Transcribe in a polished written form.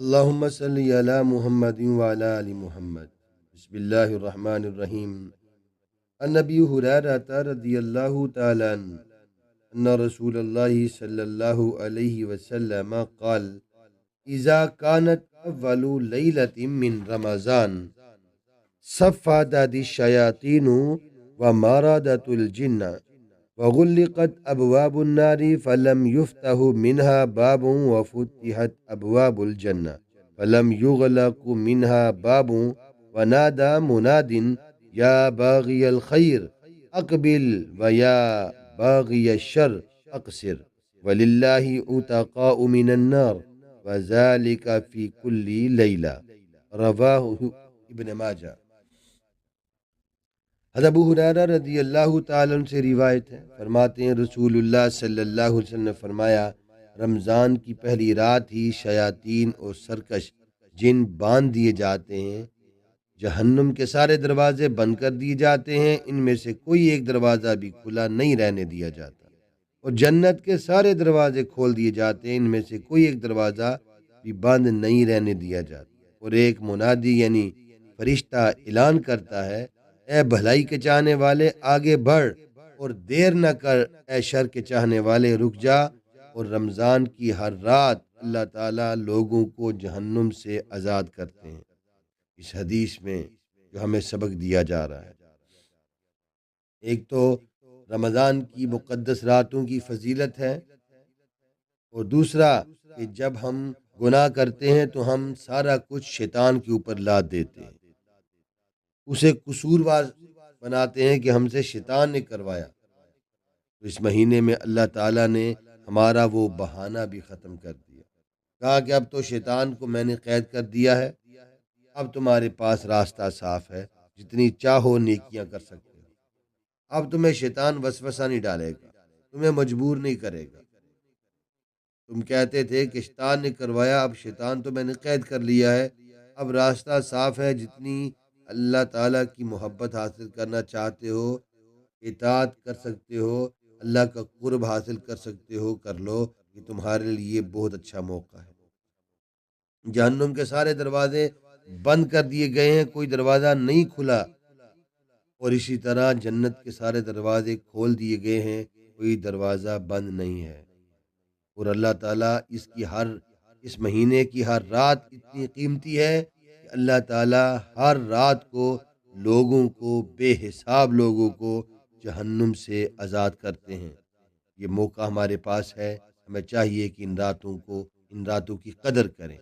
اللهم صل على محمد وعلى آل محمد. بسم الله الرحمن الرحيم. عن أبي هريرة رضي الله تعالى عنه أن رسول الله صلى الله عليه وسلم قال: إذا كانت أول ليلة من رمضان صفدت الشياطين ومرضت الجن وغلقت أبواب النار فلم يفتح منها باب وفتحت أبواب الجنة فلم يغلق منها باب ونادى مناد يا باغي الخير أقبل ويا باغي الشر أقصر ولله أتقاء من النار وذلك في كل ليلة. رواه ابن ماجہ. حضرت ابو ہریرہ رضی اللہ تعالیٰ عنہ سے روایت ہے، فرماتے ہیں رسول اللہ صلی اللہ علیہ وسلم نے فرمایا، رمضان کی پہلی رات ہی شیاطین اور سرکش جن باندھ دیے جاتے ہیں، جہنم کے سارے دروازے بند کر دیے جاتے ہیں، ان میں سے کوئی ایک دروازہ بھی کھلا نہیں رہنے دیا جاتا، اور جنت کے سارے دروازے کھول دیے جاتے ہیں، ان میں سے کوئی ایک دروازہ بھی بند نہیں رہنے دیا جاتا، اور ایک منادی یعنی فرشتہ اعلان کرتا ہے، اے بھلائی کے چاہنے والے آگے بڑھ اور دیر نہ کر، اے شر کے چاہنے والے رک جا. اور رمضان کی ہر رات اللہ تعالیٰ لوگوں کو جہنم سے آزاد کرتے ہیں. اس حدیث میں جو ہمیں سبق دیا جا رہا ہے، ایک تو رمضان کی مقدس راتوں کی فضیلت ہے، اور دوسرا کہ جب ہم گناہ کرتے ہیں تو ہم سارا کچھ شیطان کے اوپر لاد دیتے ہیں، اسے قصوروار بناتے ہیں کہ ہم سے شیطان نے کروایا. تو اس مہینے میں اللہ تعالیٰ نے ہمارا وہ بہانہ بھی ختم کر دیا، کہا کہ اب تو شیطان کو میں نے قید کر دیا ہے، اب تمہارے پاس راستہ صاف ہے، جتنی چاہو نیکیاں کر سکتے ہو، اب تمہیں شیطان وسوسہ نہیں ڈالے گا، تمہیں مجبور نہیں کرے گا. تم کہتے تھے کہ شیطان نے کروایا، اب شیطان تو میں نے قید کر لیا ہے، اب راستہ صاف ہے، جتنی اللہ تعالیٰ کی محبت حاصل کرنا چاہتے ہو، اطاعت کر سکتے ہو، اللہ کا قرب حاصل کر سکتے ہو، کر لو، یہ تمہارے لیے بہت اچھا موقع ہے. جہنم کے سارے دروازے بند کر دیے گئے ہیں، کوئی دروازہ نہیں کھلا، اور اسی طرح جنت کے سارے دروازے کھول دیے گئے ہیں، کوئی دروازہ بند نہیں ہے. اور اللہ تعالیٰ اس مہینے کی ہر رات اتنی قیمتی ہے کہ اللہ تعالیٰ ہر رات کو لوگوں کو، بے حساب لوگوں کو جہنم سے آزاد کرتے ہیں. یہ موقع ہمارے پاس ہے، ہمیں چاہیے کہ ان راتوں کی قدر کریں.